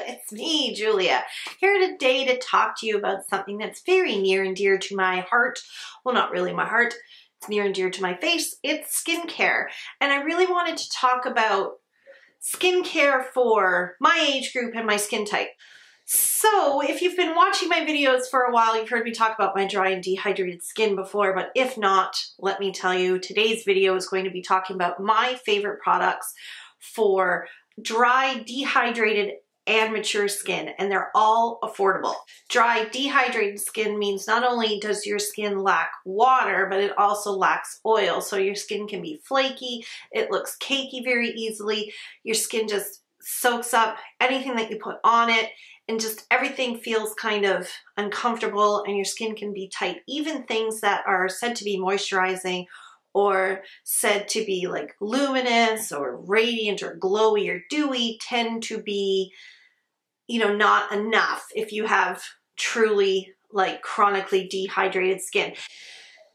It's me, Julia, here today to talk to you about something that's very near and dear to my heart. Well, not really my heart. It's near and dear to my face. It's skincare. And I really wanted to talk about skincare for my age group and my skin type. So if you've been watching my videos for a while, you've heard me talk about my dry and dehydrated skin before, but if not, let me tell you, today's video is going to be talking about my favorite products for dry, dehydrated, and mature skin, and they're all affordable. Dry, dehydrated skin means not only does your skin lack water, but it also lacks oil, so your skin can be flaky, it looks cakey very easily, your skin just soaks up anything that you put on it, and just everything feels kind of uncomfortable, and your skin can be tight. Even things that are said to be moisturizing or said to be like luminous or radiant or glowy or dewy tend to be, you know, not enough if you have truly like chronically dehydrated skin.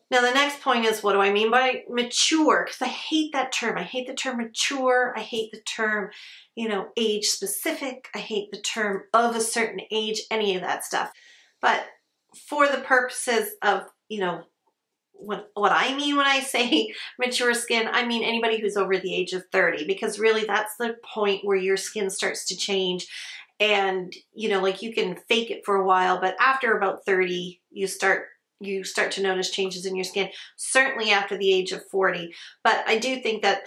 Now the next point is, what do I mean by mature? Because I hate that term. I hate the term mature. I hate the term, you know, age specific. I hate the term of a certain age, any of that stuff. But for the purposes of, you know, what I mean when I say mature skin, I mean anybody who's over the age of 30, because really that's the point where your skin starts to change. And, you know, like you can fake it for a while, but after about 30, you start to notice changes in your skin, certainly after the age of 40. But I do think that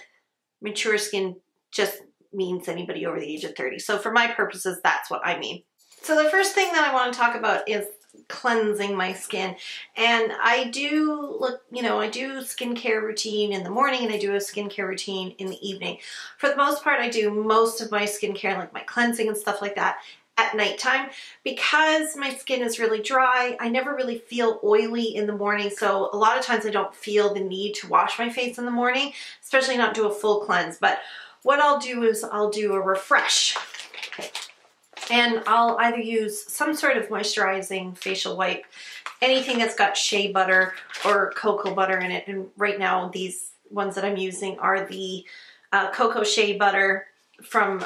mature skin just means anybody over the age of 30. So for my purposes, that's what I mean. So the first thing that I want to talk about is cleansing my skin. And I do I do skincare routine in the morning and I do a skincare routine in the evening. For the most part, I do most of my skincare, like my cleansing and stuff like that, at nighttime. Because my skin is really dry, I never really feel oily in the morning, so a lot of times I don't feel the need to wash my face in the morning, especially not do a full cleanse. But what I'll do is I'll do a refresh. And I'll either use some sort of moisturizing facial wipe, anything that's got shea butter or cocoa butter in it. And right now these ones that I'm using are the cocoa shea butter from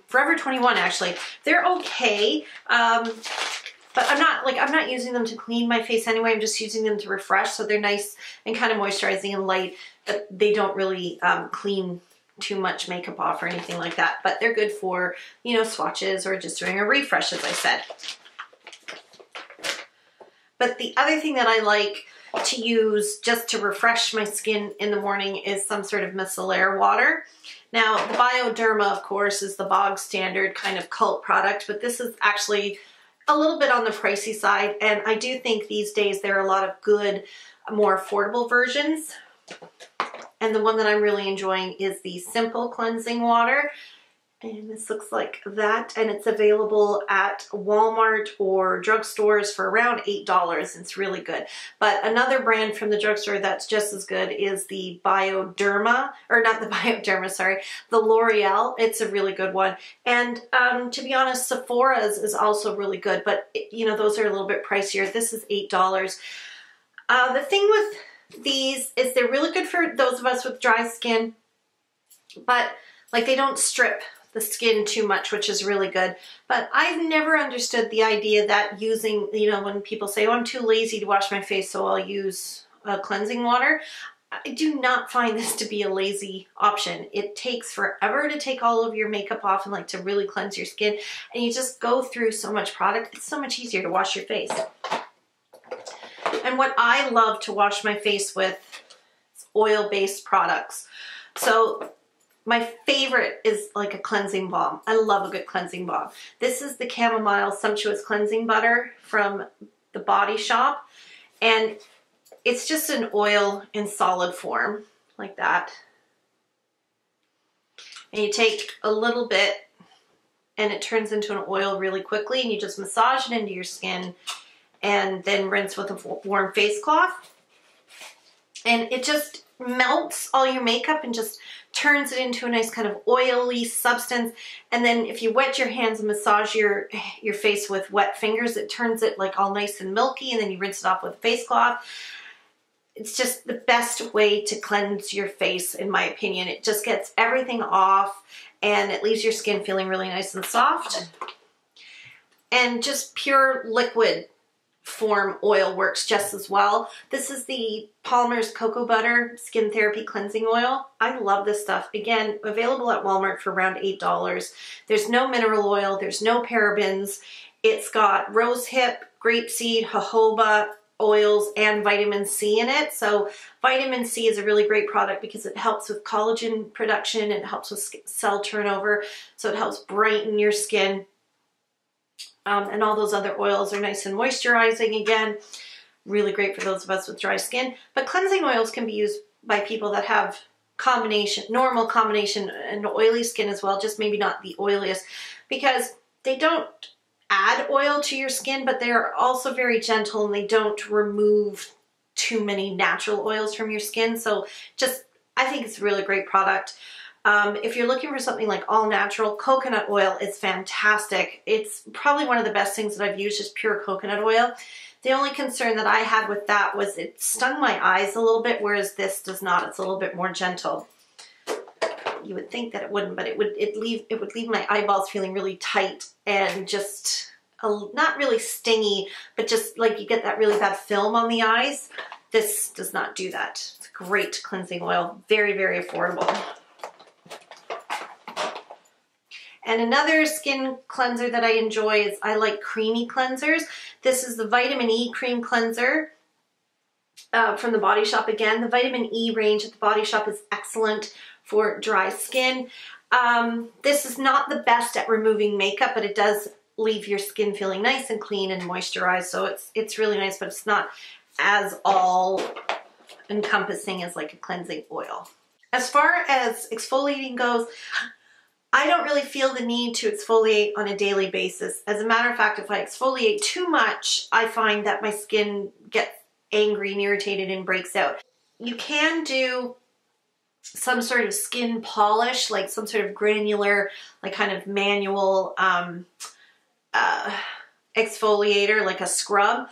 Forever 21 actually. They're okay, but I'm not using them to clean my face anyway. I'm just using them to refresh, so they're nice and kind of moisturizing and light, but they don't really clean too much makeup off or anything like that. But they're good for, you know, swatches or just doing a refresh, as I said. But the other thing that I like to use just to refresh my skin in the morning is some sort of micellar water. Now, the Bioderma, of course, is the bog standard kind of cult product, but this is actually a little bit on the pricey side, and I do think these days there are a lot of good, more affordable versions. And the one that I'm really enjoying is the Simple Cleansing Water. And this looks like that, and it's available at Walmart or drugstores for around $8. It's really good. But another brand from the drugstore that's just as good is the Bioderma, or not the Bioderma, sorry, the L'Oreal. It's a really good one. And to be honest, Sephora's is also really good, but you know, those are a little bit pricier. This is $8. The thing with these is they're really good for those of us with dry skin, but like they don't strip the skin too much, which is really good. But I've never understood the idea that using, you know, when people say, oh, I'm too lazy to wash my face, so I'll use cleansing water. I do not find this to be a lazy option. It takes forever to take all of your makeup off and like to really cleanse your skin. And you just go through so much product. It's so much easier to wash your face. And what I love to wash my face with is oil-based products. So my favorite is like a cleansing balm. I love a good cleansing balm. This is the Chamomile Sumptuous Cleansing Butter from the Body Shop. And it's just an oil in solid form, like that. And you take a little bit and it turns into an oil really quickly, and you just massage it into your skin and then rinse with a warm face cloth. And it just melts all your makeup and just turns it into a nice kind of oily substance. And then if you wet your hands and massage your face with wet fingers, it turns it like all nice and milky, and then you rinse it off with a face cloth. It's just the best way to cleanse your face, in my opinion. It just gets everything off and it leaves your skin feeling really nice and soft. and just pure liquid form oil works just as well. This is the Palmer's Cocoa Butter Skin Therapy Cleansing Oil. I love this stuff. Again, available at Walmart for around $8. There's no mineral oil, there's no parabens. It's got rosehip, grapeseed, jojoba oils, and vitamin C in it. So vitamin C is a really great product because it helps with collagen production, it helps with cell turnover, so it helps brighten your skin. And all those other oils are nice and moisturizing again. Really great for those of us with dry skin. But cleansing oils can be used by people that have normal combination and oily skin as well, just maybe not the oiliest, because they don't add oil to your skin, but they're also very gentle and they don't remove too many natural oils from your skin. So I think it's a really great product. If you're looking for something like all natural, coconut oil is fantastic. It's probably one of the best things that I've used, is pure coconut oil. The only concern that I had with that was it stung my eyes a little bit, whereas this does not. It's a little bit more gentle. You would think that it wouldn't, but it would leave my eyeballs feeling really tight and just not really stingy, but just like you get that really bad film on the eyes. This does not do that. It's a great cleansing oil, very, very affordable. And another skin cleanser that I enjoy is, I like creamy cleansers. This is the Vitamin E Cream Cleanser from the Body Shop again. The Vitamin E range at the Body Shop is excellent for dry skin. This is not the best at removing makeup, but it does leave your skin feeling nice and clean and moisturized. So it's really nice, but it's not as all encompassing as like a cleansing oil. As far as exfoliating goes, I don't really feel the need to exfoliate on a daily basis. As a matter of fact, if I exfoliate too much, I find that my skin gets angry and irritated and breaks out. You can do some sort of skin polish, like some sort of granular, like kind of manual exfoliator, like a scrub.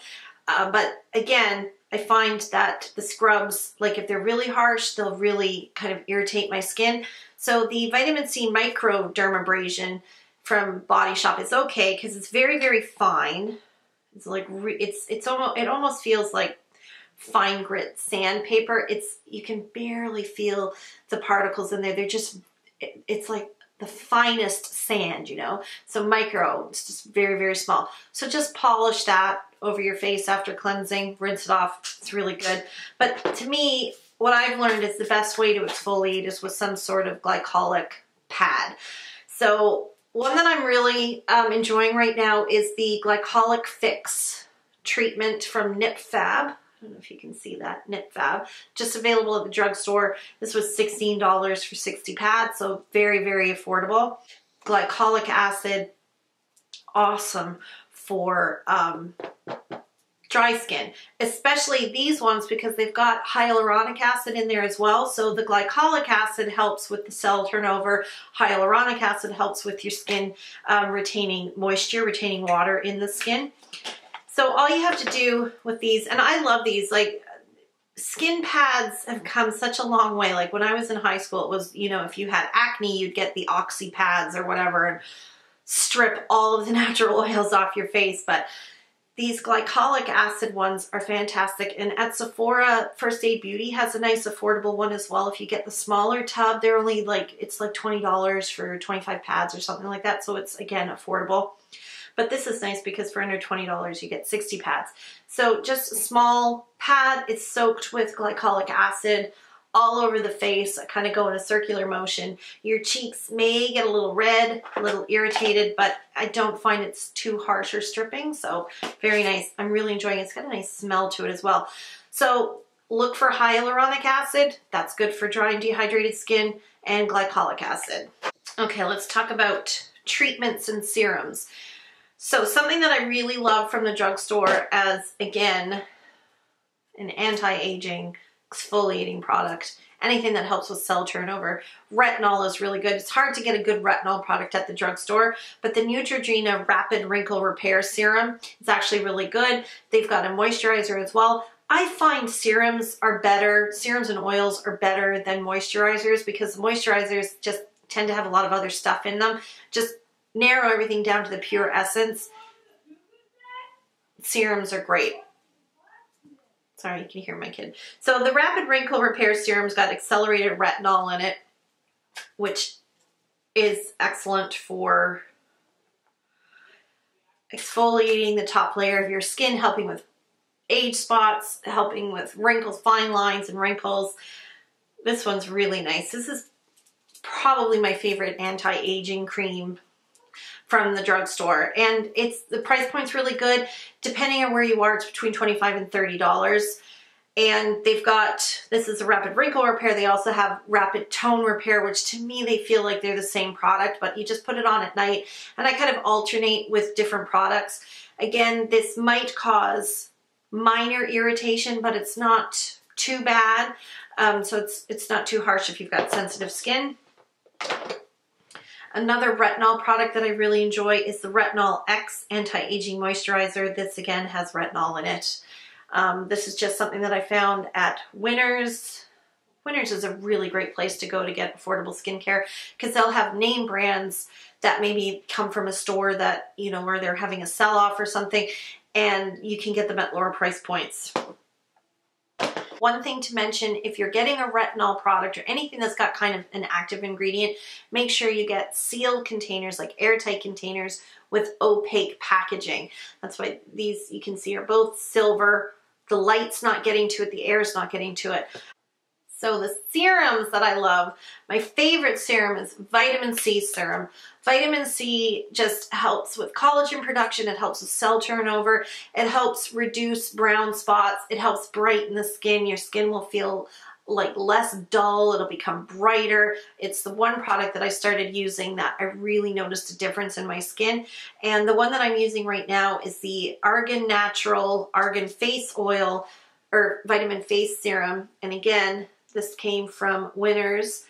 But again, I find that the scrubs, like if they're really harsh, they'll really kind of irritate my skin. So the Vitamin C Microdermabrasion from Body Shop is okay because it's very, very fine. It's like it almost feels like fine grit sandpaper. You can barely feel the particles in there. They're just, it's like the finest sand, you know. So micro, it's just very, very small. So just polish that over your face after cleansing, rinse it off. It's really good. But to me, what I've learned is the best way to exfoliate is with some sort of glycolic pad. So one that I'm really enjoying right now is the Glycolic Fix treatment from Nip Fab. I don't know if you can see that, Nip Fab. Just available at the drugstore. This was $16 for 60 pads, so very, very affordable. Glycolic acid, awesome for dry skin, especially these ones because they've got hyaluronic acid in there as well. So the glycolic acid helps with the cell turnover. Hyaluronic acid helps with your skin retaining moisture, retaining water in the skin. So all you have to do with these, and I love these, like skin pads have come such a long way. Like when I was in high school, it was, you know, if you had acne, you'd get the Oxy pads or whatever and strip all of the natural oils off your face. But these glycolic acid ones are fantastic. And at Sephora, First Aid Beauty has a nice affordable one as well. If you get the smaller tub, they're only like, it's like $20 for 25 pads or something like that. So it's, again, affordable. But this is nice because for under $20, you get 60 pads. So just a small pad, it's soaked with glycolic acid all over the face. I kind of go in a circular motion. Your cheeks may get a little red, a little irritated, but I don't find it's too harsh or stripping. So very nice. I'm really enjoying it. It's got a nice smell to it as well. So look for hyaluronic acid. That's good for dry and dehydrated skin, and glycolic acid. Okay, let's talk about treatments and serums. So something that I really love from the drugstore as, again, an anti-aging exfoliating product, anything that helps with cell turnover. Retinol is really good. It's hard to get a good retinol product at the drugstore, but the Neutrogena Rapid Wrinkle Repair Serum is actually really good. They've got a moisturizer as well. I find serums and oils are better than moisturizers because moisturizers just tend to have a lot of other stuff in them. Just narrow everything down to the pure essence. serums are great. Sorry, you can hear my kid. So the Rapid Wrinkle Repair Serum's got accelerated retinol in it, which is excellent for exfoliating the top layer of your skin, helping with age spots, helping with wrinkles, fine lines and wrinkles. This one's really nice. This is probably my favorite anti-aging cream from the drugstore, and the price point's really good. Depending on where you are, it's between $25 and $30. And they've got, this is a Rapid Wrinkle Repair. They also have Rapid Tone Repair, which to me, they feel like they're the same product, but you just put it on at night. And I kind of alternate with different products. Again, this might cause minor irritation, but it's not too bad. So it's not too harsh if you've got sensitive skin. Another retinol product that I really enjoy is the Retinol X Anti-Aging Moisturizer. This again has retinol in it. This is just something that I found at Winners. Winners is a really great place to go to get affordable skincare because they'll have name brands that maybe come from a store that, you know, where they're having a sell-off or something, and you can get them at lower price points. One thing to mention, if you're getting a retinol product or anything that's got kind of an active ingredient, make sure you get sealed containers, like airtight containers with opaque packaging. That's why these, you can see, are both silver. The light's not getting to it, the air's not getting to it. So the serums that I love, my favorite serum is vitamin C serum. Vitamin C just helps with collagen production, it helps with cell turnover, it helps reduce brown spots, it helps brighten the skin. Your skin will feel like less dull, it'll become brighter. It's the one product that I started using that I really noticed a difference in my skin. And the one that I'm using right now is the Argan Natural Argan Face Oil or Vitamin Face Serum. And again, this came from Winners.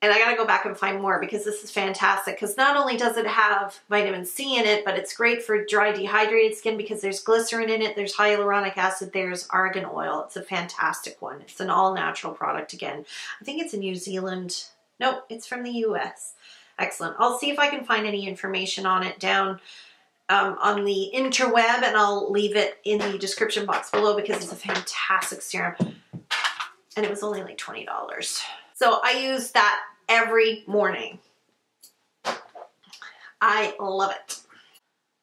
And I gotta go back and find more because this is fantastic, because not only does it have vitamin C in it, but it's great for dry, dehydrated skin because there's glycerin in it, there's hyaluronic acid, there's argan oil. It's a fantastic one. It's an all-natural product again. I think it's in New Zealand. Nope, it's from the US. Excellent. I'll see if I can find any information on it down on the interweb, and I'll leave it in the description box below because it's a fantastic serum. And it was only like $20. So I use that every morning. I love it.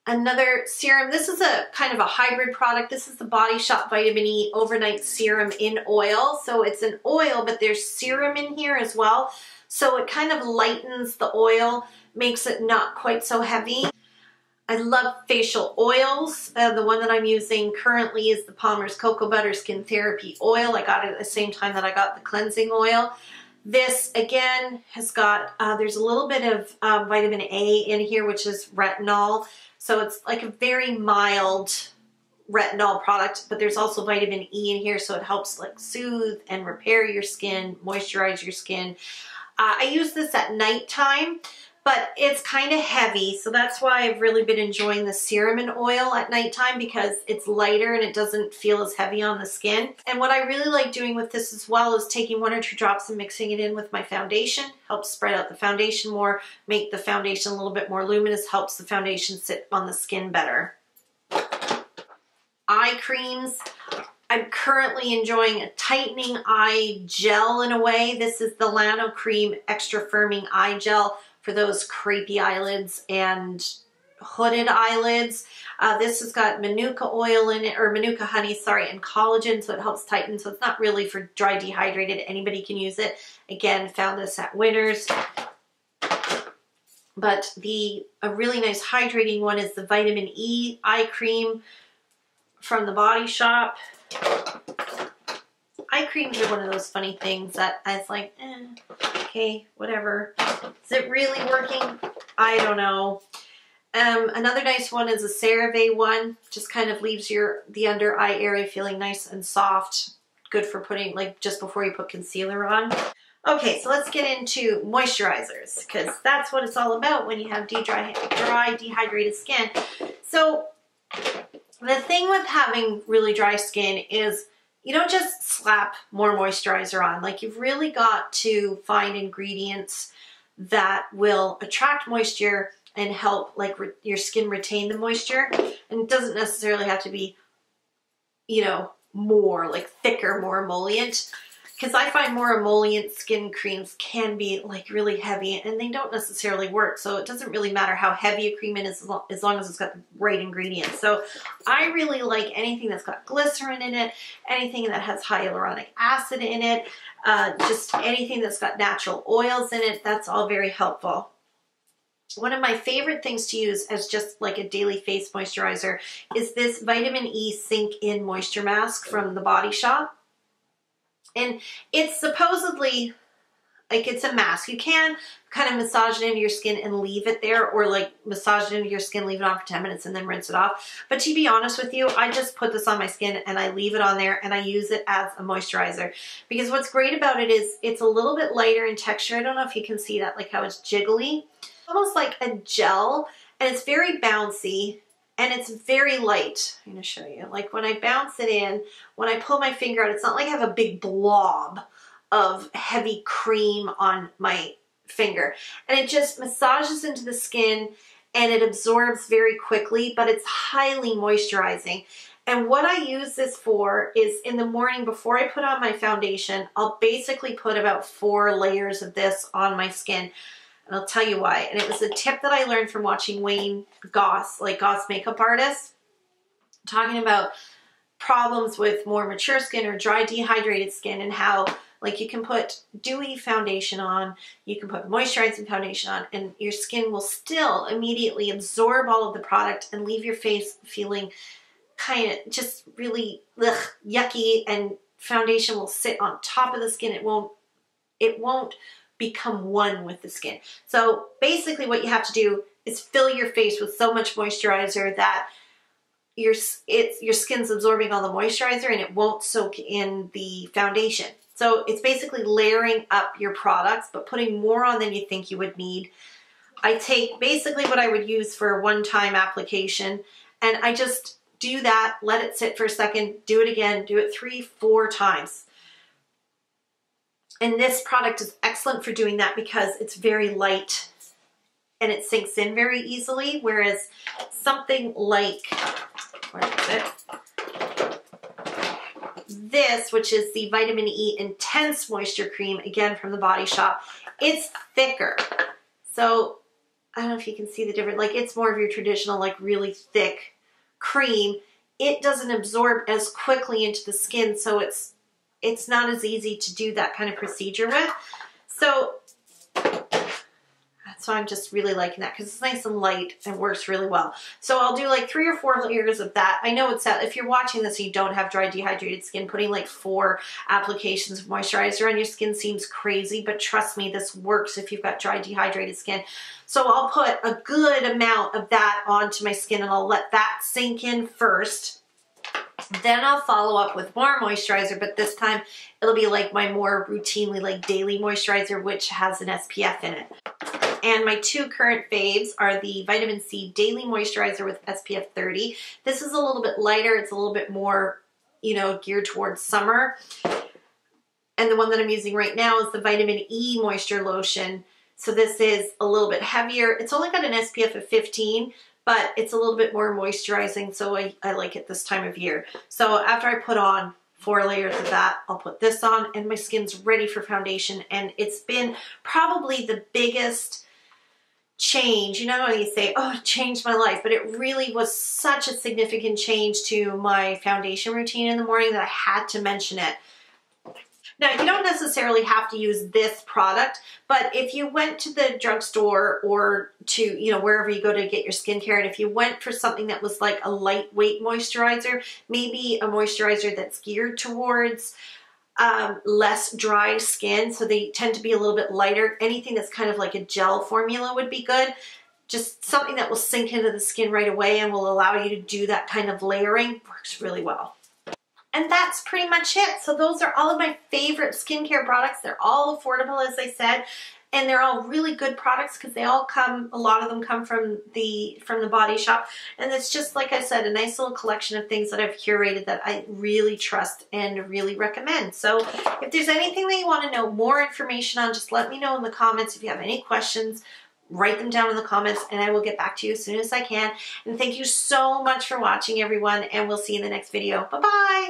Another serum, this is a kind of a hybrid product. This is the Body Shop Vitamin E Overnight Serum in Oil. So it's an oil, but there's serum in here as well. So it kind of lightens the oil, makes it not quite so heavy. I love facial oils. The one that I'm using currently is the Palmer's Cocoa Butter Skin Therapy Oil. I got it at the same time that I got the cleansing oil. This, again, has got, there's a little bit of vitamin A in here, which is retinol. So it's like a very mild retinol product, but there's also vitamin E in here, so it helps like soothe and repair your skin, moisturize your skin. I use this at nighttime, but it's kind of heavy, so that's why I've really been enjoying the serum and oil at nighttime, because it's lighter and it doesn't feel as heavy on the skin. And what I really like doing with this as well is taking 1 or 2 drops and mixing it in with my foundation. Helps spread out the foundation more, make the foundation a little bit more luminous, helps the foundation sit on the skin better. Eye creams. I'm currently enjoying a tightening eye gel in a way. This is the Lano Cream Extra Firming Eye Gel for those crepey eyelids and hooded eyelids. This has got manuka oil in it, or manuka honey, sorry, and collagen, so it helps tighten. So it's not really for dry, dehydrated. Anybody can use it. Again, found this at Winners. But a really nice hydrating one is the Vitamin E Eye Cream from the Body Shop. Eye creams are one of those funny things that I was like, okay, whatever. Is it really working? I don't know. Another nice one is a CeraVe one. Just kind of leaves the under eye area feeling nice and soft. Good for putting, like, just before you put concealer on. Okay, so let's get into moisturizers, because that's what it's all about when you have dry, dehydrated skin. So the thing with having really dry skin is you don't just slap more moisturizer on. Like, you've really got to find ingredients that will attract moisture and help like your skin retain the moisture. And it doesn't necessarily have to be, you know, more like thicker, more emollient. Because I find more emollient skin creams can be like really heavy and they don't necessarily work. So it doesn't really matter how heavy a cream is as long as it's got the right ingredients. So I really like anything that's got glycerin in it, anything that has hyaluronic acid in it, just anything that's got natural oils in it. That's all very helpful. One of my favorite things to use as just like a daily face moisturizer is this Vitamin E Sink In Moisture Mask from the Body Shop. And it's supposedly, like it's a mask. You can kind of massage it into your skin and leave it there, or like massage it into your skin, leave it on for 10 minutes and then rinse it off. But to be honest with you, I just put this on my skin and I leave it on there and I use it as a moisturizer. Because what's great about it is it's a little bit lighter in texture. I don't know if you can see that, like how it's jiggly. Almost like a gel, and it's very bouncy. And it's very light. I'm going to show you. Like when I bounce it in, when I pull my finger out, it's not like I have a big blob of heavy cream on my finger. And it just massages into the skin and it absorbs very quickly, but it's highly moisturizing. And what I use this for is in the morning before I put on my foundation, I'll basically put about 4 layers of this on my skin. And I'll tell you why. And it was a tip that I learned from watching Wayne Goss, like Goss Makeup Artist, talking about problems with more mature skin or dry, dehydrated skin, and how like you can put dewy foundation on, you can put moisturizing foundation on, and your skin will still immediately absorb all of the product and leave your face feeling kind of just really yucky, and foundation will sit on top of the skin. It won't become one with the skin. So basically what you have to do is fill your face with so much moisturizer that your skin's absorbing all the moisturizer and it won't soak in the foundation. So it's basically layering up your products, but putting more on than you think you would need. I take basically what I would use for a one-time application, and I just do that, let it sit for a second, do it again, do it 3-4 times. And this product is excellent for doing that because it's very light and it sinks in very easily, whereas something like, where is it? This, which is the Vitamin E Intense Moisture Cream, again from the Body Shop, it's thicker. So I don't know if you can see the difference. Like it's more of your traditional, like really thick cream. It doesn't absorb as quickly into the skin, so it's not as easy to do that kind of procedure with. So that's why I'm just really liking that, because it's nice and light and works really well. So I'll do like 3 or 4 layers of that. I know it's that if you're watching this and you don't have dry, dehydrated skin, putting like 4 applications of moisturizer on your skin seems crazy, but trust me, this works if you've got dry, dehydrated skin. So I'll put a good amount of that onto my skin and I'll let that sink in first. Then I'll follow up with more moisturizer, but this time it'll be like my more routinely like daily moisturizer, which has an SPF in it. And my 2 current faves are the Vitamin C Daily Moisturizer with SPF 30. This is a little bit lighter. It's a little bit more, you know, geared towards summer. And the one that I'm using right now is the Vitamin E Moisture Lotion. So this is a little bit heavier. It's only got an SPF of 15, but it's a little bit more moisturizing, so I like it this time of year. So after I put on 4 layers of that, I'll put this on and my skin's ready for foundation. And it's been probably the biggest change. You know, you say, oh, it changed my life, but it really was such a significant change to my foundation routine in the morning that I had to mention it. Now, you don't necessarily have to use this product, but if you went to the drugstore or to, you know, wherever you go to get your skincare, and if you went for something that was like a lightweight moisturizer, maybe a moisturizer that's geared towards less dry skin, so they tend to be a little bit lighter, anything that's kind of like a gel formula would be good. Just something that will sink into the skin right away and will allow you to do that kind of layering works really well. And that's pretty much it. So those are all of my favorite skincare products. They're all affordable, as I said, and they're all really good products because they all come, a lot of them come from the Body Shop. And it's just, like I said, a nice little collection of things that I've curated that I really trust and really recommend. So if there's anything that you want to know more information on, just let me know in the comments. If you have any questions, write them down in the comments and I will get back to you as soon as I can. And thank you so much for watching, everyone, and we'll see you in the next video. Bye-bye.